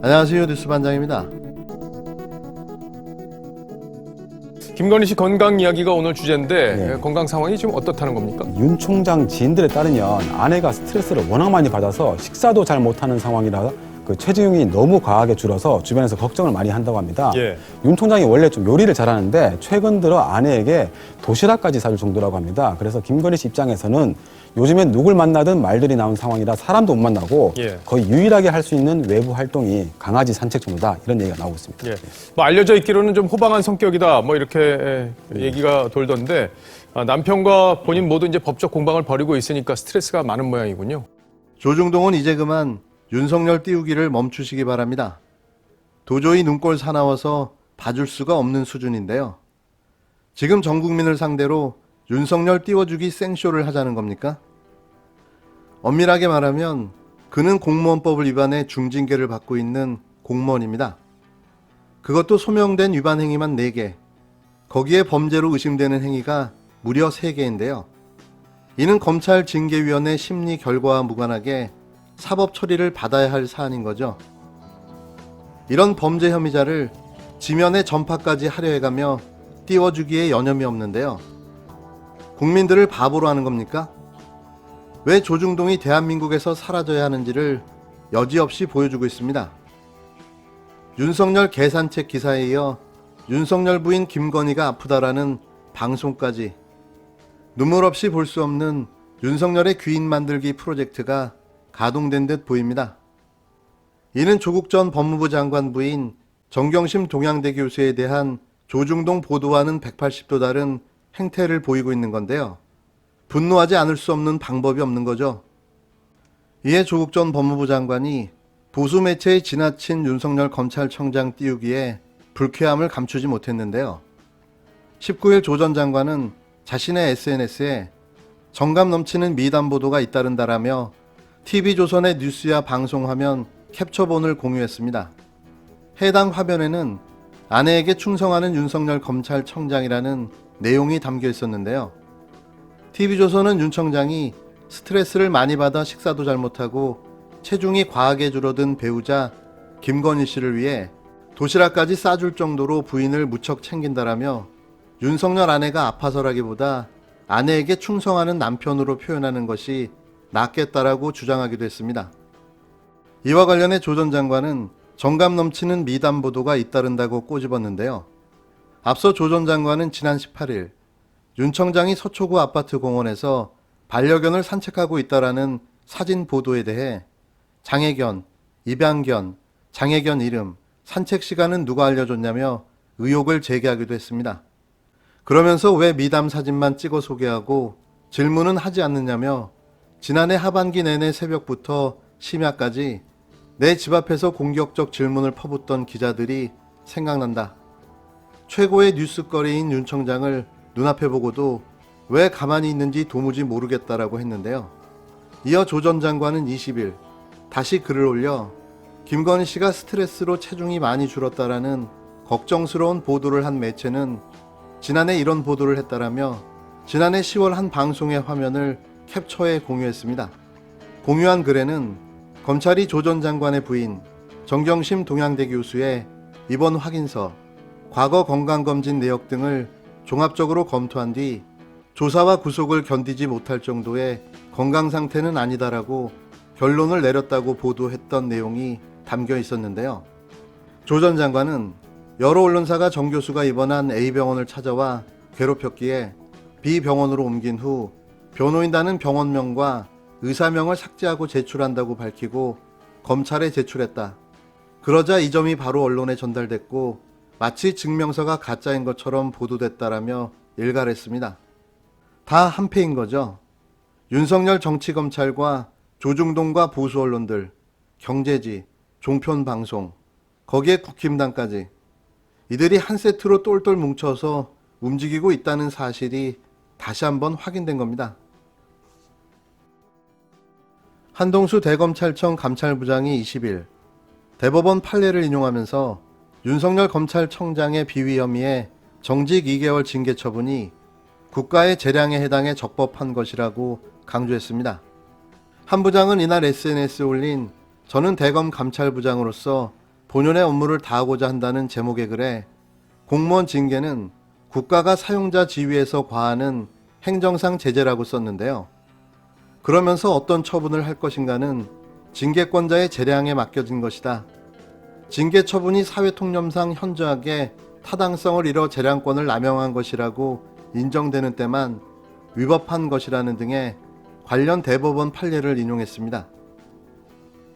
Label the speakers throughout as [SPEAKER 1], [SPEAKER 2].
[SPEAKER 1] 안녕하세요. 뉴스반장입니다.
[SPEAKER 2] 김건희 씨 건강 이야기가 오늘 주제인데
[SPEAKER 3] 네.
[SPEAKER 2] 건강 상황이 지금 어떻다는 겁니까?
[SPEAKER 3] 윤 총장 지인들에 따르면 아내가 스트레스를 워낙 많이 받아서 식사도 잘 못하는 상황이라 그 체중이 너무 과하게 줄어서 주변에서 걱정을 많이 한다고 합니다.
[SPEAKER 2] 예.
[SPEAKER 3] 윤 총장이 원래 좀 요리를 잘하는데 최근 들어 아내에게 도시락까지 사줄 정도라고 합니다. 그래서 김건희 씨 입장에서는 요즘엔 누굴 만나든 말들이 나온 상황이라 사람도 못 만나고
[SPEAKER 2] 예.
[SPEAKER 3] 거의 유일하게 할 수 있는 외부 활동이 강아지 산책 정도다 이런 얘기가 나오고 있습니다.
[SPEAKER 2] 예. 뭐 알려져 있기로는 좀 호방한 성격이다 뭐 이렇게 얘기가 돌던데 남편과 본인 모두 이제 법적 공방을 벌이고 있으니까 스트레스가 많은 모양이군요.
[SPEAKER 1] 조중동은 이제 그만 윤석열 띄우기를 멈추시기 바랍니다. 도저히 눈꼴 사나워서 봐줄 수가 없는 수준인데요. 지금 전 국민을 상대로 윤석열 띄워주기 생쇼를 하자는 겁니까? 엄밀하게 말하면 그는 공무원법을 위반해 중징계를 받고 있는 공무원입니다. 그것도 소명된 위반 행위만 4개, 거기에 범죄로 의심되는 행위가 무려 3개인데요. 이는 검찰 징계위원회 심리 결과와 무관하게 사법 처리를 받아야 할 사안인 거죠. 이런 범죄 혐의자를 지면에 전파까지 하려 해가며 띄워주기에 여념이 없는데요. 국민들을 바보로 하는 겁니까? 왜 조중동이 대한민국에서 사라져야 하는지를 여지없이 보여주고 있습니다. 윤석열 계산책 기사에 이어 윤석열 부인 김건희가 아프다라는 방송까지 눈물 없이 볼 수 없는 윤석열의 귀인 만들기 프로젝트가 가동된 듯 보입니다. 이는 조국 전 법무부 장관 부인 정경심 동양대 교수에 대한 조중동 보도와는 180도 다른 행태를 보이고 있는 건데요. 분노하지 않을 수 없는 방법이 없는 거죠. 이에 조국 전 법무부 장관이 보수 매체의 지나친 윤석열 검찰청장 띄우기에 불쾌함을 감추지 못했는데요. 19일 조 전 장관은 자신의 SNS에 정감 넘치는 미담 보도가 잇따른다라며 TV조선의 뉴스야 방송화면 캡처본을 공유했습니다. 해당 화면에는 아내에게 충성하는 윤석열 검찰청장이라는 내용이 담겨 있었는데요. TV조선은 윤 청장이 스트레스를 많이 받아 식사도 잘 못하고 체중이 과하게 줄어든 배우자 김건희 씨를 위해 도시락까지 싸줄 정도로 부인을 무척 챙긴다라며 윤석열 아내가 아파서라기보다 아내에게 충성하는 남편으로 표현하는 것이 낫겠다라고 주장하기도 했습니다. 이와 관련해 조 전 장관은 정감 넘치는 미담 보도가 잇따른다고 꼬집었는데요. 앞서 조 전 장관은 지난 18일 윤 청장이 서초구 아파트 공원에서 반려견을 산책하고 있다라는 사진 보도에 대해 장애견, 입양견, 장애견 이름, 산책 시간은 누가 알려줬냐며 의혹을 제기하기도 했습니다. 그러면서 왜 미담 사진만 찍어 소개하고 질문은 하지 않느냐며 지난해 하반기 내내 새벽부터 심야까지 내 집 앞에서 공격적 질문을 퍼붓던 기자들이 생각난다. 최고의 뉴스거리인 윤 청장을 눈앞에 보고도 왜 가만히 있는지 도무지 모르겠다라고 했는데요. 이어 조 전 장관은 20일 다시 글을 올려 김건희 씨가 스트레스로 체중이 많이 줄었다라는 걱정스러운 보도를 한 매체는 지난해 이런 보도를 했다라며 지난해 10월 한 방송의 화면을 캡처해 공유했습니다. 공유한 글에는 검찰이 조 전 장관의 부인 정경심 동양대 교수의 입원 확인서, 과거 건강검진 내역 등을 종합적으로 검토한 뒤 조사와 구속을 견디지 못할 정도의 건강 상태는 아니다라고 결론을 내렸다고 보도했던 내용이 담겨 있었는데요. 조 전 장관은 여러 언론사가 정 교수가 입원한 A병원을 찾아와 괴롭혔기에 B병원으로 옮긴 후 변호인단은 병원명과 의사명을 삭제하고 제출한다고 밝히고 검찰에 제출했다. 그러자 이 점이 바로 언론에 전달됐고 마치 증명서가 가짜인 것처럼 보도됐다라며 일갈했습니다. 다 한패인 거죠. 윤석열 정치검찰과 조중동과 보수 언론들, 경제지, 종편방송, 거기에 국힘당까지 이들이 한 세트로 똘똘 뭉쳐서 움직이고 있다는 사실이 다시 한번 확인된 겁니다. 한동수 대검찰청 감찰부장이 20일 대법원 판례를 인용하면서 윤석열 검찰청장의 비위 혐의에 정직 2개월 징계 처분이 국가의 재량에 해당해 적법한 것이라고 강조했습니다. 한 부장은 이날 SNS에 올린 저는 대검 감찰부장으로서 본연의 업무를 다하고자 한다는 제목의 글에 공무원 징계는 국가가 사용자 지위에서 과하는 행정상 제재라고 썼는데요. 그러면서 어떤 처분을 할 것인가는 징계권자의 재량에 맡겨진 것이다. 징계 처분이 사회통념상 현저하게 타당성을 잃어 재량권을 남용한 것이라고 인정되는 때만 위법한 것이라는 등의 관련 대법원 판례를 인용했습니다.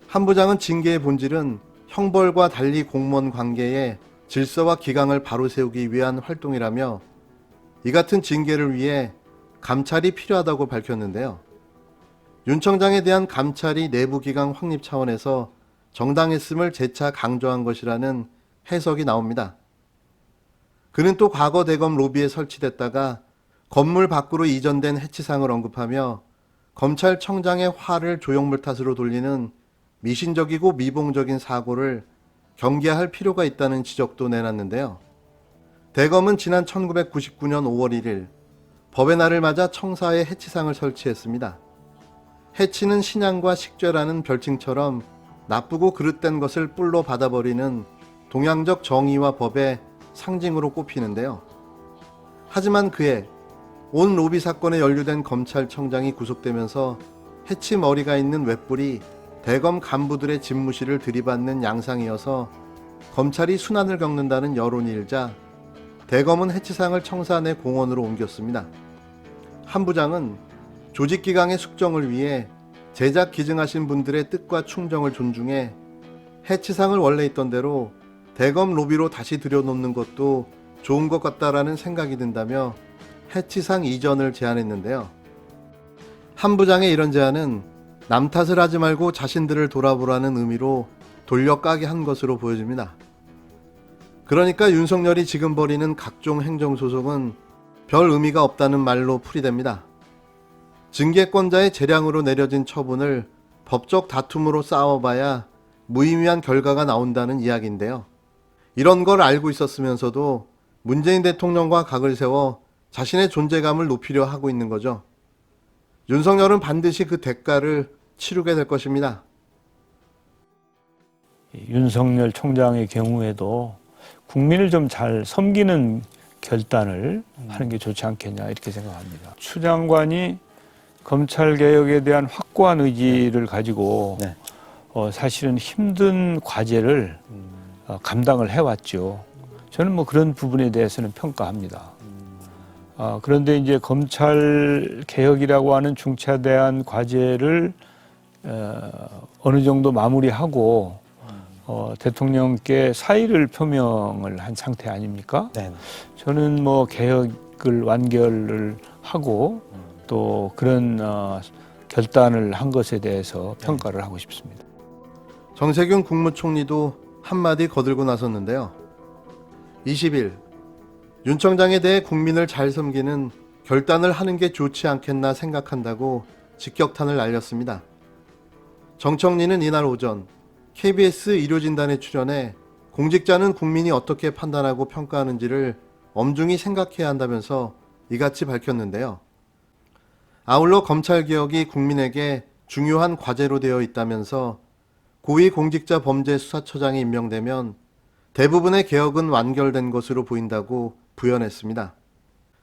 [SPEAKER 1] 한 부장은 징계의 본질은 형벌과 달리 공무원 관계에 질서와 기강을 바로 세우기 위한 활동이라며 이 같은 징계를 위해 감찰이 필요하다고 밝혔는데요. 윤 청장에 대한 감찰이 내부기강 확립 차원에서 정당했음을 재차 강조한 것이라는 해석이 나옵니다. 그는 또 과거 대검 로비에 설치됐다가 건물 밖으로 이전된 해치상을 언급하며 검찰청장의 화를 조형물 탓으로 돌리는 미신적이고 미봉적인 사고를 경계할 필요가 있다는 지적도 내놨는데요. 대검은 지난 1999년 5월 1일 법의 날을 맞아 청사에 해치상을 설치했습니다. 해치는 신양과 식죄라는 별칭처럼 나쁘고 그릇된 것을 뿔로 받아버리는 동양적 정의와 법의 상징으로 꼽히는데요. 하지만 그해 온 로비 사건에 연루된 검찰청장이 구속되면서 해치 머리가 있는 웹불이 대검 간부들의 집무실을 들이받는 양상이어서 검찰이 순환을 겪는다는 여론이 일자 대검은 해치상을 청사 내 공원으로 옮겼습니다. 한 부장은 조직기강의 숙정을 위해 제작 기증하신 분들의 뜻과 충정을 존중해 해치상을 원래 있던 대로 대검 로비로 다시 들여놓는 것도 좋은 것 같다라는 생각이 든다며 해치상 이전을 제안했는데요. 한 부장의 이런 제안은 남 탓을 하지 말고 자신들을 돌아보라는 의미로 돌려까기 한 것으로 보여집니다. 그러니까 윤석열이 지금 벌이는 각종 행정소송은 별 의미가 없다는 말로 풀이됩니다. 징계권자의 재량으로 내려진 처분을 법적 다툼으로 싸워봐야 무의미한 결과가 나온다는 이야기인데요. 이런 걸 알고 있었으면서도 문재인 대통령과 각을 세워 자신의 존재감을 높이려 하고 있는 거죠. 윤석열은 반드시 그 대가를 치르게 될 것입니다.
[SPEAKER 4] 윤석열 총장의 경우에도 국민을 좀 잘 섬기는 결단을 하는 게 좋지 않겠냐 이렇게 생각합니다. 추 장관이 검찰개혁에 대한 확고한 의지를 가지고 사실은 힘든 과제를 감당을 해왔죠. 저는 뭐 그런 부분에 대해서는 평가합니다. 그런데 이제 검찰 개혁이라고 하는 중차대한 과제를 어느 정도 마무리하고 대통령께 사의를 표명을 한 상태 아닙니까? 네. 저는 뭐 개혁을 완결을 하고 또 그런 결단을 한 것에 대해서 평가를 하고 싶습니다.
[SPEAKER 1] 정세균 국무총리도 한마디 거들고 나섰는데요. 20일 윤 청장에 대해 국민을 잘 섬기는 결단을 하는 게 좋지 않겠나 생각한다고 직격탄을 날렸습니다. 정 총리는 이날 오전 KBS 의료진단에 출연해 공직자는 국민이 어떻게 판단하고 평가하는지를 엄중히 생각해야 한다면서 이같이 밝혔는데요. 아울러 검찰개혁이 국민에게 중요한 과제로 되어 있다면서 고위공직자범죄수사처장이 임명되면 대부분의 개혁은 완결된 것으로 보인다고 부연했습니다.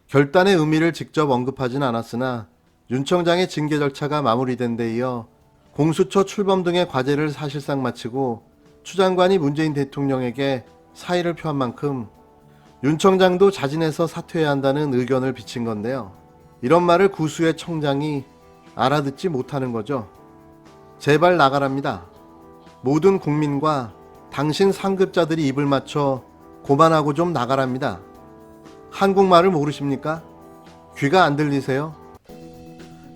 [SPEAKER 1] 결단의 의미를 직접 언급하진 않았으나 윤 청장의 징계 절차가 마무리된 데 이어 공수처 출범 등의 과제를 사실상 마치고 추 장관이 문재인 대통령에게 사의를 표한 만큼 윤 청장도 자진해서 사퇴해야 한다는 의견을 비친 건데요. 이런 말을 구수의 청장이 알아듣지 못하는 거죠. 제발 나가랍니다. 모든 국민과 당신 상급자들이 입을 맞춰 고만하고 좀 나가랍니다. 한국말을 모르십니까? 귀가 안 들리세요?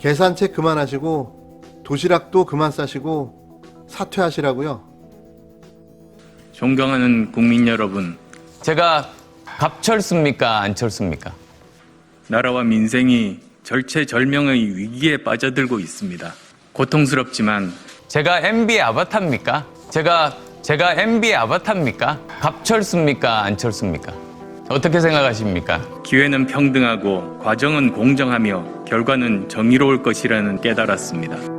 [SPEAKER 1] 계산책 그만하시고 도시락도 그만 싸시고 사퇴하시라고요.
[SPEAKER 5] 존경하는 국민 여러분,
[SPEAKER 6] 제가 갑철습니까? 안철습니까?
[SPEAKER 5] 나라와 민생이 절체절명의 위기에 빠져들고 있습니다. 고통스럽지만
[SPEAKER 6] 제가 MB의 아바타입니까? 제가 MB의 아바타입니까? 갑철습니까? 안철습니까? 어떻게 생각하십니까?
[SPEAKER 5] 기회는 평등하고 과정은 공정하며 결과는 정의로울 것이라는 깨달았습니다.